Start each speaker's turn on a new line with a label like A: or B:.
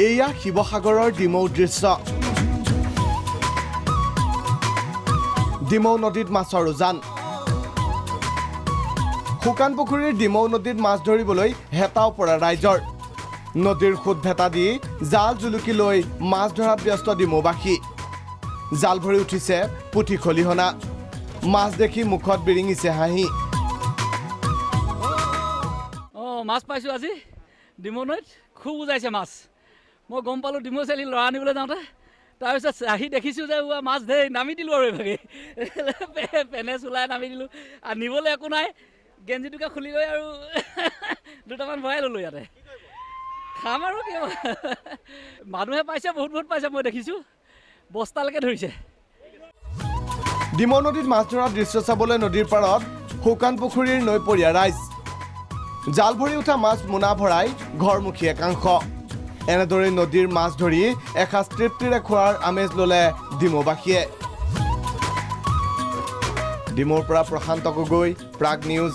A: এয়া শিৱসাগৰৰ ডিমৌ দৃশ্য। ডিমৌ নদীত মাছৰ উজান। শুকান পুখুৰীৰ ডিমৌ নদীত মাছ ধৰিবলৈ হেতাও পৰা ৰাইজৰ। নদীৰ সোঁত ভেটা দি জাল জুলুকি লৈ মাছ ধৰাত ব্যস্ত ডিমৌবাসী। জাল ভৰি উঠিছে পুঠি খলিহনা। মাছ দেখি মুখত বিৰিঙিছে হাঁহি।
B: মাছ পাইছোঁ আজি ডিমৌ নৈত, খুব উজাইছে মাছ। মই গম পালোঁ ডিমৌ চেলি ল'ৰা আনিবলৈ যাওঁতে, তাৰপিছত আহি দেখিছোঁ যে মাছ ধেৰ, নামি দিলোঁ আৰু এইভাগে পেনে চোলাই নামি দিলোঁ। আৰু নিবলৈ একো নাই, গেঞ্জিটোকে খুলি লৈ আৰু দুটামান ভৰাই ল'লোঁ ইয়াতে। খাম আৰু কি মানুহে পাইছে, বহুত পাইছে, মই দেখিছোঁ বস্তালৈকে ধৰিছে।
A: ডিমৌ নদীত মাছ ধৰা দৃশ্য চাবলৈ নদীৰ পাৰত শুকান পুখুৰীৰ নৈপৰীয়া ৰাইজ। জাল ভৰি উঠা মাছ মোনা ভৰাই ঘৰমুখী একাংশ। এনেদৰে নদীৰ মাছ ধৰি এসাঁজ তৃপ্তিৰে খোৱাৰ আমেজ ল'লে ডিমৌবাসীয়ে। ডিমৌৰ পৰা প্ৰশান্ত গগৈ, প্ৰাগ নিউজ।